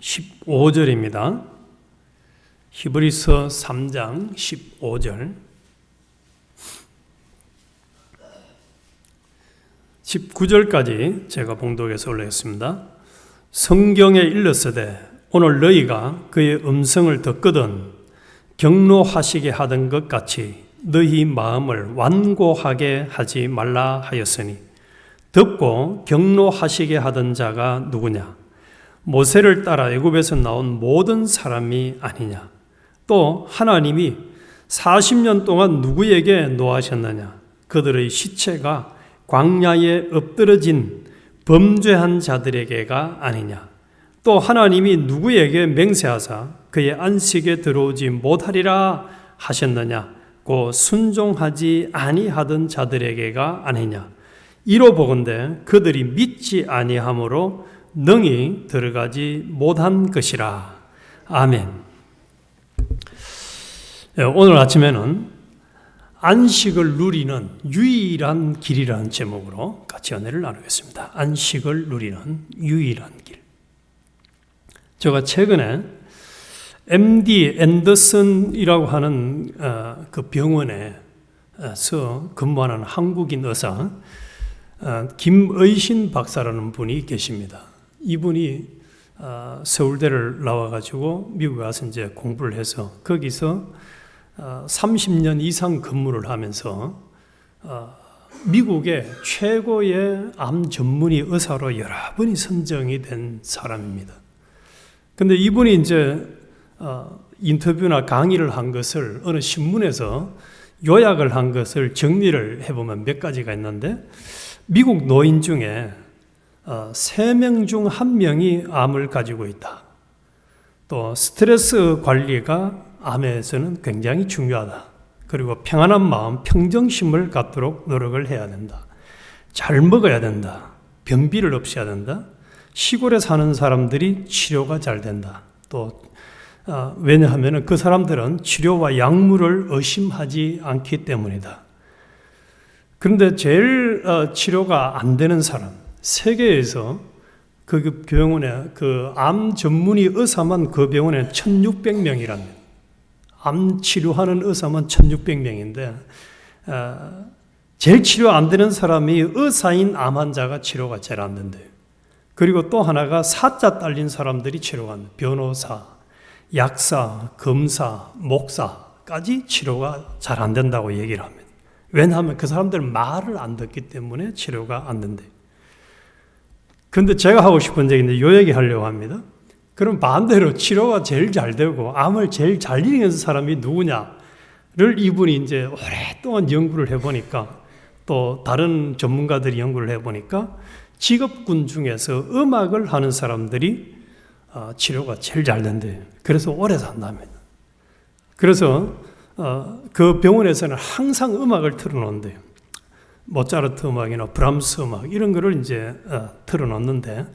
15절입니다. 히브리서 3장 15절. 19절까지 제가 봉독해서 올리겠습니다. 성경에 일렀으되 오늘 너희가 그의 음성을 듣거든 경노하시게 하던 것 같이 너희 마음을 완고하게 하지 말라 하였으니 듣고 경노하시게 하던 자가 누구냐? 모세를 따라 애굽에서 나온 모든 사람이 아니냐? 또 하나님이 40년 동안 누구에게 노하셨느냐? 그들의 시체가 광야에 엎드러진 범죄한 자들에게가 아니냐? 또 하나님이 누구에게 맹세하사 그의 안식에 들어오지 못하리라 하셨느냐? 고 순종하지 아니하던 자들에게가 아니냐? 이로 보건대 그들이 믿지 아니함으로 능히 들어가지 못한 것이라. 아멘. 오늘 아침에는 안식을 누리는 유일한 길이라는 제목으로 같이 은혜를 나누겠습니다. 안식을 누리는 유일한 길. 제가 최근에 MD 앤더슨이라고 하는 그 병원에서 근무하는 한국인 의사 김의신 박사라는 분이 계십니다. 이분이 서울대를 나와가지고 미국에 와서 이제 공부를 해서 거기서 30년 이상 근무를 하면서 미국의 최고의 암 전문의 의사로 여러 번이 선정이 된 사람입니다. 근데 이분이 이제 인터뷰나 강의를 한 것을 어느 신문에서 요약을 한 것을 정리를 해보면 몇 가지가 있는데, 미국 노인 중에 3명 중 1명이 암을 가지고 있다. 또 스트레스 관리가 암에서는 굉장히 중요하다. 그리고 평안한 마음, 평정심을 갖도록 노력을 해야 된다. 잘 먹어야 된다. 변비를 없애야 된다. 시골에 사는 사람들이 치료가 잘 된다. 또 왜냐하면 그 사람들은 치료와 약물을 의심하지 않기 때문이다. 그런데 제일 치료가 안 되는 사람, 세계에서 그 병원에 그 암 전문의 의사만 그 병원에 1600명이랍니다. 암 치료하는 의사만 1600명인데 제일 치료 안 되는 사람이 의사인 암 환자가 치료가 제일 안 된대요. 그리고 또 하나가 사자 딸린 사람들이 치료가 안 돼요. 변호사, 약사, 검사, 목사까지 치료가 잘 안 된다고 얘기를 합니다. 왜냐하면 그 사람들은 말을 안 듣기 때문에 치료가 안 된대요. 그런데 제가 하고 싶은 얘기인데 요 얘기 하려고 합니다. 그럼 반대로 치료가 제일 잘 되고 암을 제일 잘 이기는 사람이 누구냐를 이분이 이제 오랫동안 연구를 해보니까, 또 다른 전문가들이 연구를 해보니까 직업군 중에서 음악을 하는 사람들이 치료가 제일 잘 된대요. 그래서 오래 산답니다. 그래서 그 병원에서는 항상 음악을 틀어놓는데요. 모차르트 음악이나 브람스 음악 이런 거를 이제 틀어놓는데,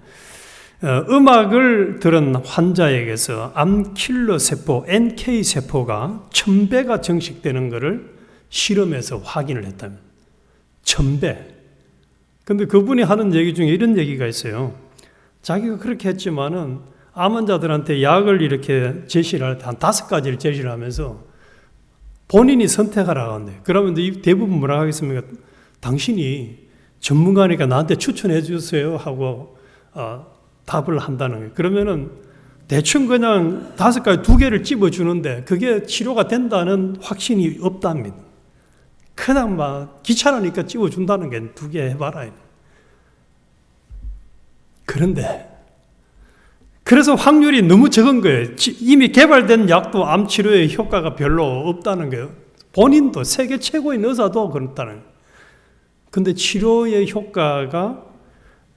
음악을 들은 환자에게서 암킬러 세포, NK 세포가 1000배가 증식되는 것을 실험에서 확인을 했답니다. 1000배. 근데 그분이 하는 얘기 중에 이런 얘기가 있어요. 자기가 그렇게 했지만은 암 환자들한테 약을 이렇게 제시를 할 때 한 5가지를 제시를 하면서 본인이 선택하라고 하는데, 그러면 대부분 뭐라고 하겠습니까? 당신이 전문가니까 나한테 추천해 주세요 하고 답을 한다는 거예요. 그러면은 대충 그냥 5가지 2개를 집어주는데 그게 치료가 된다는 확신이 없답니다. 그냥 막 귀찮으니까 집어준다는 게 2개 해봐라. 그래서 확률이 너무 적은 거예요. 이미 개발된 약도 암 치료에 효과가 별로 없다는 거예요. 본인도 세계 최고인 의사도 그렇다는 거예요. 근데 치료의 효과가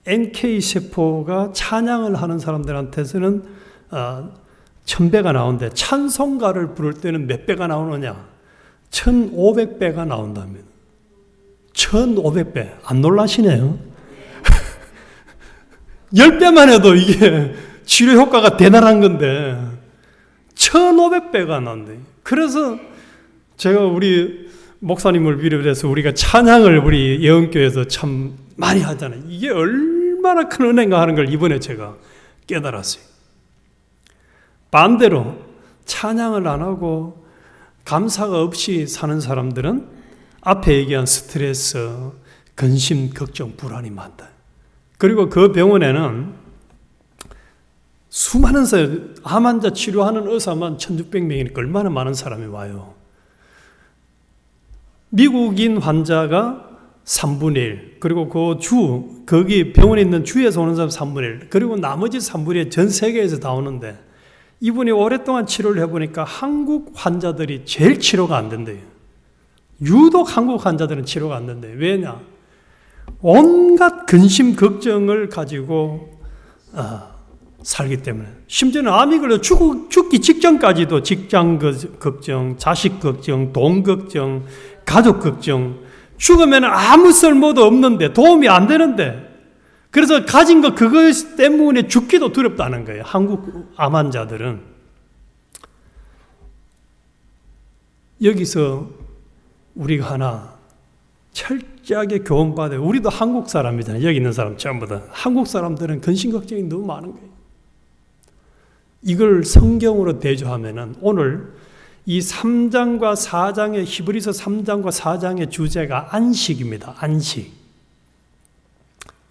NK세포가 찬양을 하는 사람들한테서는 1000배가 나오는데, 찬송가를 부를 때는 몇 배가 나오느냐? 1500배가 나온답니다. 1500배. 안 놀라시네요? 10배만 해도 이게 치료 효과가 대단한 건데 1500배가 나온대. 그래서 제가 우리 목사님을 비롯해서 우리가 찬양을 우리 예언교회에서 참 많이 하잖아요. 이게 얼마나 큰 은혜인가 하는 걸 이번에 제가 깨달았어요. 반대로 찬양을 안 하고 감사가 없이 사는 사람들은 앞에 얘기한 스트레스, 근심, 걱정, 불안이 많다. 그리고 그 병원에는 수많은 암 환자 치료하는 의사만 1600명이니까 얼마나 많은 사람이 와요. 미국인 환자가 3분의 1, 그리고 거기 병원에 있는 주에서 오는 사람 3분의 1, 그리고 나머지 3분의 1 전 세계에서 다 오는데 이분이 오랫동안 치료를 해보니까 한국 환자들이 제일 치료가 안 된대요. 유독 한국 환자들은 치료가 안 된대요. 왜냐? 온갖 근심, 걱정을 가지고 살기 때문에. 심지어는 암이 걸려 죽기 직전까지도 직장 걱정, 자식 걱정, 돈 걱정, 가족 걱정, 죽으면 아무 쓸모도 없는데 도움이 안 되는데 그래서 가진 거 그것 때문에 죽기도 두렵다는 거예요. 한국 암 환자들은. 여기서 우리가 하나 철저하게 교훈받아요. 우리도 한국 사람이잖아요. 여기 있는 사람 전부 다. 한국 사람들은 근심 걱정이 너무 많은 거예요. 이걸 성경으로 대조하면은 오늘 이 3장과 4장의 히브리서 3장과 4장의 주제가 안식입니다. 안식.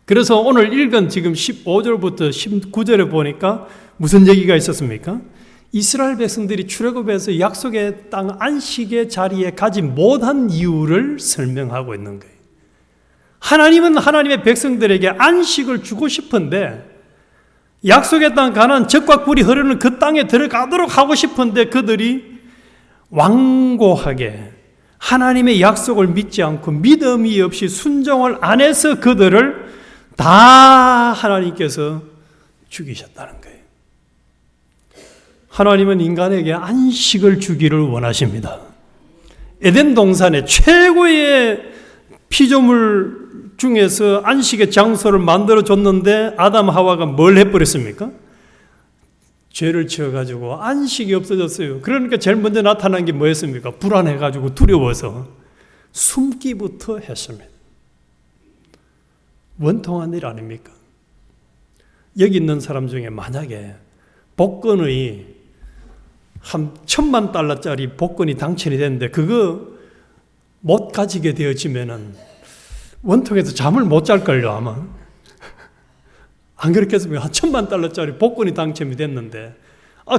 그래서 오늘 읽은 지금 15절부터 19절에 보니까 무슨 얘기가 있었습니까? 이스라엘 백성들이 출애굽해서 약속의 땅 안식의 자리에 가지 못한 이유를 설명하고 있는 거예요. 하나님은 하나님의 백성들에게 안식을 주고 싶은데 약속의 땅 가나안 젖과 꿀이 흐르는 그 땅에 들어가도록 하고 싶은데 그들이 완고하게 하나님의 약속을 믿지 않고 믿음이 없이 순종을 안 해서 그들을 다 하나님께서 죽이셨다는 거예요. 하나님은 인간에게 안식을 주기를 원하십니다. 에덴 동산의 최고의 피조물 중에서 안식의 장소를 만들어줬는데 아담 하와가 뭘 해버렸습니까? 죄를 지어가지고 안식이 없어졌어요. 그러니까 제일 먼저 나타난 게 뭐였습니까? 불안해가지고 두려워서 숨기부터 했습니다. 원통한 일 아닙니까? 여기 있는 사람 중에 만약에 복권의 한 $10,000,000짜리 복권이 당첨이 됐는데 그거 못 가지게 되어지면은 원통해서 잠을 못 잘걸요 아마. 안 그렇겠습니까? 한 $10,000,000짜리 복권이 당첨이 됐는데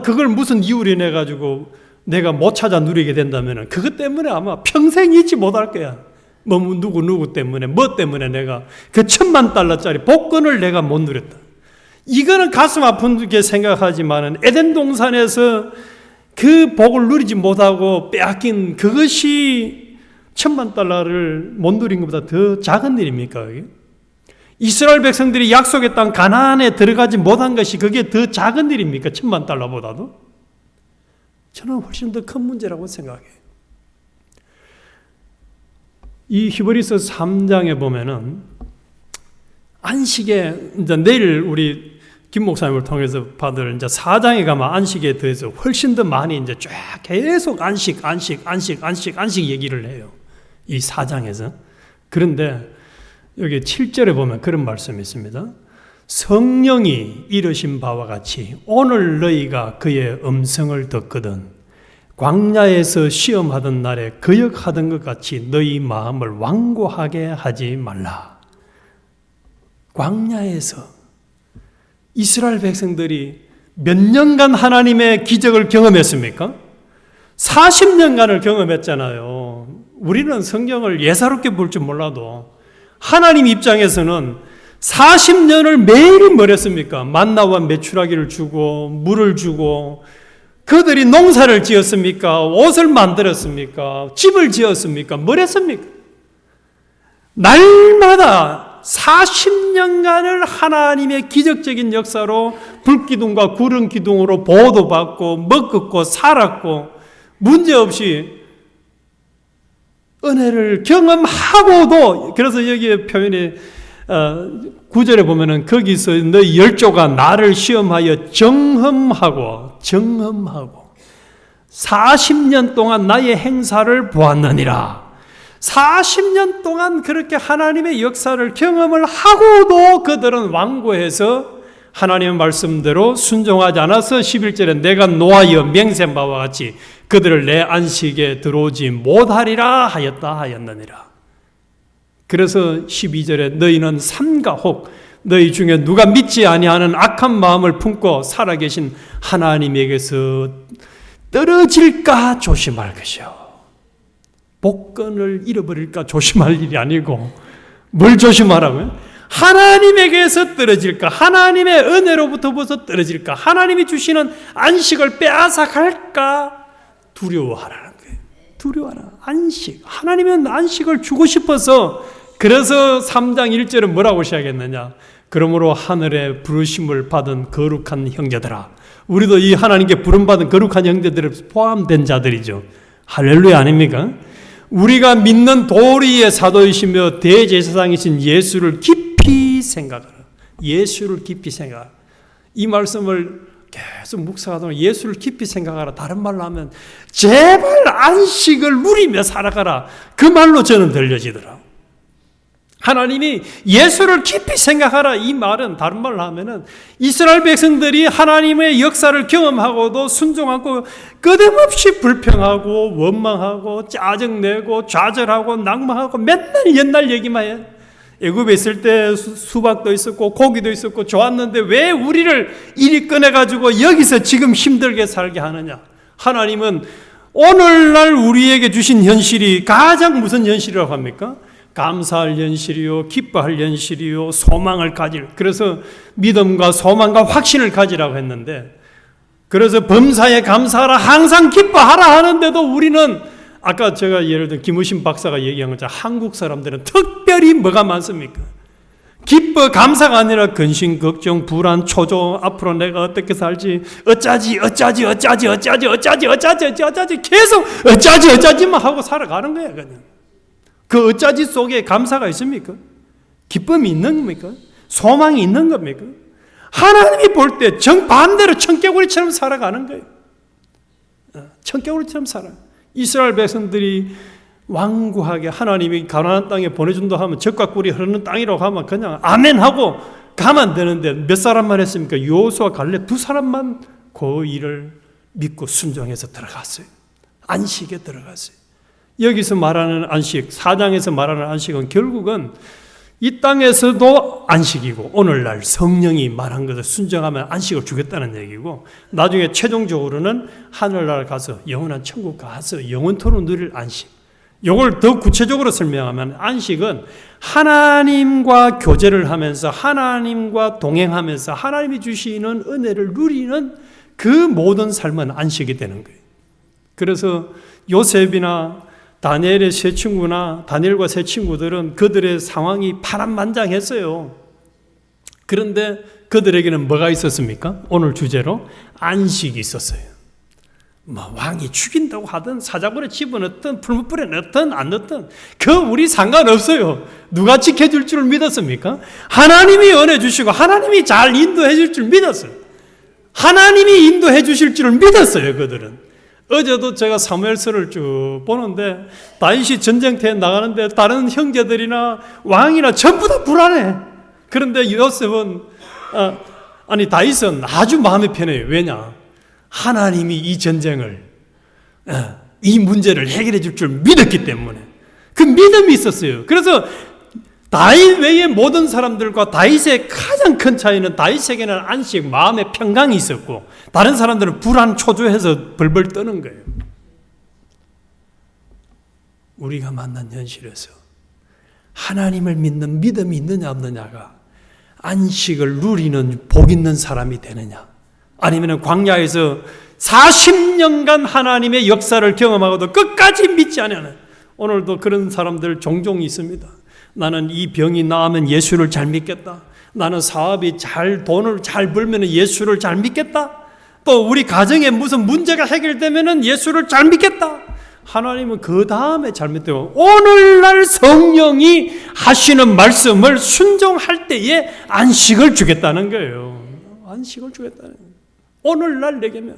그걸 무슨 이유로 내가지고 내가 못 찾아 누리게 된다면은 그것 때문에 아마 평생 잊지 못할 거야. 누구 때문에 뭐 때문에 내가 그 $10,000,000짜리 복권을 내가 못 누렸다. 이거는 가슴 아프게 생각하지만은 에덴 동산에서 그 복을 누리지 못하고 빼앗긴 그것이 $10,000,000를 못 누린 것보다 더 작은 일입니까? 그게? 이스라엘 백성들이 약속의 땅 가나안에 들어가지 못한 것이 그게 더 작은 일입니까? $10,000,000보다도? 저는 훨씬 더 큰 문제라고 생각해요. 이 히브리서 3장에 보면은 안식에 이제 내일 우리 김 목사님을 통해서 받을 이제 4장에 가면 안식에 대해서 훨씬 더 많이 이제 쫙 계속 안식 얘기를 해요. 이 4장에서. 그런데 여기 7절에 보면 그런 말씀이 있습니다. 성령이 이르신 바와 같이 오늘 너희가 그의 음성을 듣거든 광야에서 시험하던 날에 거역하던 것 같이 너희 마음을 완고하게 하지 말라. 광야에서 이스라엘 백성들이 몇 년간 하나님의 기적을 경험했습니까? 40년간을 경험했잖아요. 우리는 성경을 예사롭게 볼 줄 몰라도 하나님 입장에서는 40년을 매일 뭘 했습니까? 만나와 메추라기를 주고 물을 주고 그들이 농사를 지었습니까? 옷을 만들었습니까? 집을 지었습니까? 뭘 했습니까? 날마다 40년간을 하나님의 기적적인 역사로 불기둥과 구름 기둥으로 보호도받고 먹고 살았고 문제없이 은혜를 경험하고도 그래서 여기에 표현이 9절에 보면은 거기서 너희 열조가 나를 시험하여 정험하고 40년 동안 나의 행사를 보았느니라. 40년 동안 그렇게 하나님의 역사를 경험을 하고도 그들은 완고해서 하나님의 말씀대로 순종하지 않아서 11절에 내가 노하여 맹세한 바와 같이 그들을 내 안식에 들어오지 못하리라 하였느니라. 그래서 12절에 너희는 삼가 혹 너희 중에 누가 믿지 아니하는 악한 마음을 품고 살아계신 하나님에게서 떨어질까 조심할 것이요. 복권을 잃어버릴까 조심할 일이 아니고 뭘 조심하라고요? 하나님에게서 떨어질까? 하나님의 은혜로부터 벗어 떨어질까? 하나님이 주시는 안식을 빼앗아갈까? 두려워하라는 거예요. 두려워하라. 안식. 하나님은 안식을 주고 싶어서 그래서 3장 1절은 뭐라고 시작했느냐? 그러므로 하늘에 부르심을 받은 거룩한 형제들아. 우리도 이 하나님께 부름받은 거룩한 형제들에 포함된 자들이죠. 할렐루야 아닙니까? 우리가 믿는 도리의 사도이시며 대제사장이신 예수를 깊이 생각하라. 예수를 깊이 생각하라. 이 말씀을 계속 묵상하다 예수를 깊이 생각하라. 다른 말로 하면 제발 안식을 누리며 살아가라. 그 말로 저는 들려지더라. 하나님이 예수를 깊이 생각하라. 이 말은 다른 말로 하면은 이스라엘 백성들이 하나님의 역사를 경험하고도 순종하고 끝없이 불평하고 원망하고 짜증내고 좌절하고 낭망하고 맨날 옛날 얘기만 해. 애굽에 있을 때 수박도 있었고 고기도 있었고 좋았는데 왜 우리를 이리 꺼내가지고 여기서 지금 힘들게 살게 하느냐. 하나님은 오늘날 우리에게 주신 현실이 가장 무슨 현실이라고 합니까? 감사할 현실이요, 기뻐할 현실이요, 소망을 가질. 그래서 믿음과 소망과 확신을 가지라고 했는데, 그래서 범사에 감사하라, 항상 기뻐하라 하는데도 우리는 아까 제가 예를 들어 김우신 박사가 얘기한 것처럼 한국 사람들은 특별히 뭐가 많습니까? 기뻐 감사가 아니라 근심, 걱정, 불안, 초조, 앞으로 내가 어떻게 살지, 어쩌지 계속 어쩌지만 하고 살아가는 거야 그냥. 그 어쩌지 속에 감사가 있습니까? 기쁨이 있는 겁니까? 소망이 있는 겁니까? 하나님이 볼 때 정반대로 청개구리처럼 살아가는 거예요. 청개구리처럼 살아. 이스라엘 백성들이 완고하게 하나님이 가나안 땅에 보내준다 하면 젖과 꿀이 흐르는 땅이라고 하면 그냥 아멘하고 가면 되는데 몇 사람만 했습니까? 여호수아 갈렙 두 사람만 그 일을 믿고 순종해서 들어갔어요. 안식에 들어갔어요. 여기서 말하는 안식, 4장에서 말하는 안식은 결국은 이 땅에서도 안식이고 오늘날 성령이 말한 것을 순종하면 안식을 주겠다는 얘기고 나중에 최종적으로는 하늘나라 가서 영원한 천국 가서 영원토록 누릴 안식. 이걸 더 구체적으로 설명하면 안식은 하나님과 교제를 하면서 하나님과 동행하면서 하나님이 주시는 은혜를 누리는 그 모든 삶은 안식이 되는 거예요. 그래서 요셉이나 다니엘의 세 친구나 다니엘과 세 친구들은 그들의 상황이 파란만장했어요. 그런데 그들에게는 뭐가 있었습니까? 오늘 주제로 안식이 있었어요. 뭐 왕이 죽인다고 하든 사자굴에 집어넣든 풀무불에 넣든 안 넣든 그 우리 상관없어요. 누가 지켜줄 줄 믿었습니까? 하나님이 은혜 주시고 하나님이 잘 인도해 줄 줄 믿었어요. 하나님이 인도해 주실 줄 믿었어요. 그들은. 어제도 제가 사무엘서를 쭉 보는데 다윗이 전쟁터에 나가는데 다른 형제들이나 왕이나 전부 다 불안해. 그런데 요셉은 다윗은 아주 마음이 편해요. 왜냐? 하나님이 이 전쟁을 이 문제를 해결해 줄 줄 믿었기 때문에 그 믿음이 있었어요. 그래서 다윗 외의 모든 사람들과 다윗의 가장 큰 차이는 다윗에게는 안식, 마음의 평강이 있었고 다른 사람들은 불안, 초조해서 벌벌 떠는 거예요. 우리가 만난 현실에서 하나님을 믿는 믿음이 있느냐 없느냐가 안식을 누리는 복 있는 사람이 되느냐 아니면 광야에서 40년간 하나님의 역사를 경험하고도 끝까지 믿지 않는 오늘도 그런 사람들 종종 있습니다. 나는 이 병이 나으면 예수를 잘 믿겠다. 나는 사업이 돈을 잘 벌면 예수를 잘 믿겠다. 또 우리 가정에 무슨 문제가 해결되면 예수를 잘 믿겠다. 하나님은 그 다음에 잘 믿대요. 오늘날 성령이 하시는 말씀을 순종할 때에 안식을 주겠다는 거예요. 안식을 주겠다는 거예요. 오늘날 내게면.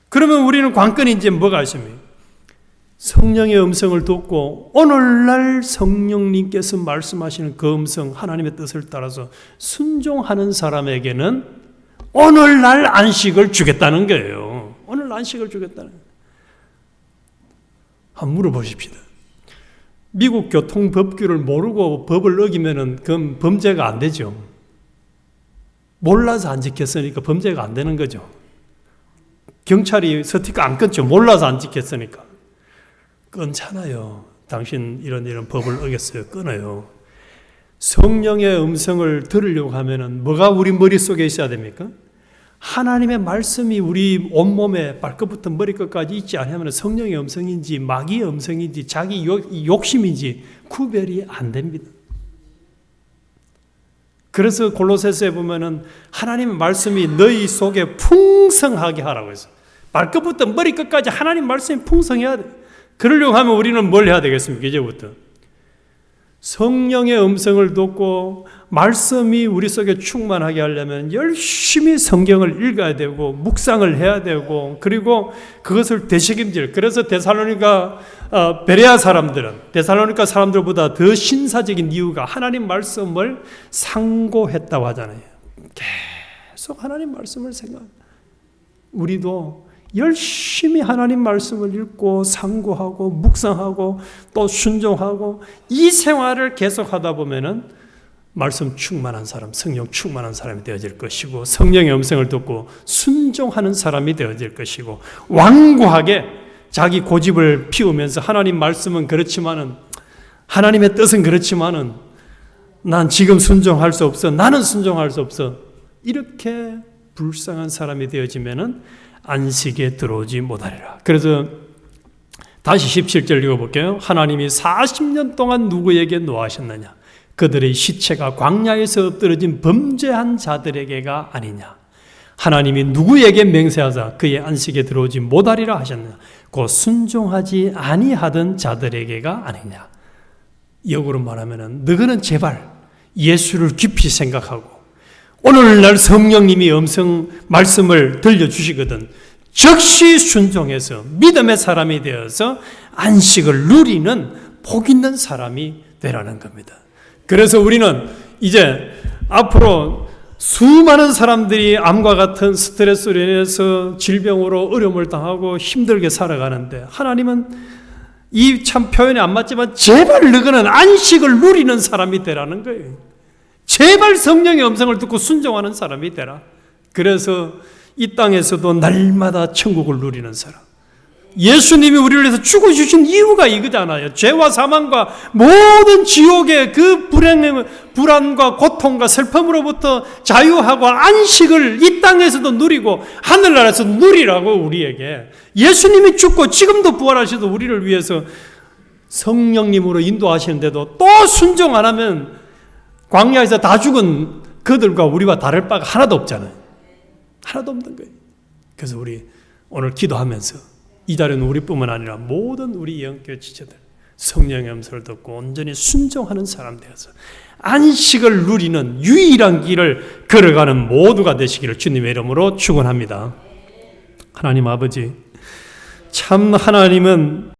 그러면 우리는 관건이 이제 뭐가 있습니까? 성령의 음성을 듣고 오늘날 성령님께서 말씀하시는 그 음성, 하나님의 뜻을 따라서 순종하는 사람에게는 오늘날 안식을 주겠다는 거예요. 오늘 안식을 주겠다는 거예요. 한번 물어보십시다. 미국 교통법규를 모르고 법을 어기면은 그건 범죄가 안 되죠. 몰라서 안 지켰으니까 범죄가 안 되는 거죠. 경찰이 스티커 안 끊죠. 몰라서 안 지켰으니까. 끊잖아요. 당신 이런 법을 어겼어요. 끊어요. 성령의 음성을 들으려고 하면은 뭐가 우리 머릿속에 있어야 됩니까? 하나님의 말씀이 우리 온몸에 발끝부터 머리끝까지 있지 않으면 성령의 음성인지 마귀의 음성인지 자기 욕심인지 구별이 안 됩니다. 그래서 골로새서에 보면은 하나님의 말씀이 너희 속에 풍성하게 하라고 했어요. 발끝부터 머리끝까지 하나님 말씀이 풍성해야 돼. 그러려고 하면 우리는 뭘 해야 되겠습니까? 이제부터 성령의 음성을 듣고 말씀이 우리 속에 충만하게 하려면 열심히 성경을 읽어야 되고 묵상을 해야 되고 그리고 그것을 되새김질. 그래서 베레아 사람들은 데살로니가 사람들보다 더 신사적인 이유가 하나님 말씀을 상고했다고 하잖아요. 계속 하나님 말씀을 생각합니다. 우리도 열심히 하나님 말씀을 읽고 상고하고 묵상하고 또 순종하고 이 생활을 계속하다 보면은 말씀 충만한 사람, 성령 충만한 사람이 되어질 것이고 성령의 음성을 듣고 순종하는 사람이 되어질 것이고 완고하게 자기 고집을 피우면서 하나님 말씀은 그렇지만은 하나님의 뜻은 그렇지만은 난 지금 순종할 수 없어. 나는 순종할 수 없어. 이렇게 불쌍한 사람이 되어지면은 안식에 들어오지 못하리라. 그래서 다시 17절 읽어볼게요. 하나님이 40년 동안 누구에게 노하셨느냐? 그들의 시체가 광야에서 엎드러진 범죄한 자들에게가 아니냐? 하나님이 누구에게 맹세하사 그의 안식에 들어오지 못하리라 하셨느냐? 곧 순종하지 아니하던 자들에게가 아니냐? 역으로 말하면 너희는 제발 예수를 깊이 생각하고 오늘날 성령님이 말씀을 들려주시거든 즉시 순종해서 믿음의 사람이 되어서 안식을 누리는 복 있는 사람이 되라는 겁니다. 그래서 우리는 이제 앞으로 수많은 사람들이 암과 같은 스트레스로 인해서 질병으로 어려움을 당하고 힘들게 살아가는데 하나님은 이 참 표현이 안 맞지만 제발 너희는 안식을 누리는 사람이 되라는 거예요. 제발 성령의 음성을 듣고 순종하는 사람이 되라. 그래서 이 땅에서도 날마다 천국을 누리는 사람. 예수님이 우리를 위해서 죽어주신 이유가 이거잖아요. 죄와 사망과 모든 지옥의 그 불안과 고통과 슬픔으로부터 자유하고 안식을 이 땅에서도 누리고 하늘나라에서 누리라고 우리에게. 예수님이 죽고 지금도 부활하셔도 우리를 위해서 성령님으로 인도하시는데도 또 순종 안 하면 광야에서 다 죽은 그들과 우리와 다를 바가 하나도 없잖아요. 하나도 없는 거예요. 그래서 우리 오늘 기도하면서 이 자리는 우리뿐만 아니라 모든 우리 영교 지체들 성령의 음성을 듣고 온전히 순종하는 사람 되어서 안식을 누리는 유일한 길을 걸어가는 모두가 되시기를 주님의 이름으로 축원합니다. 하나님 아버지, 참 하나님은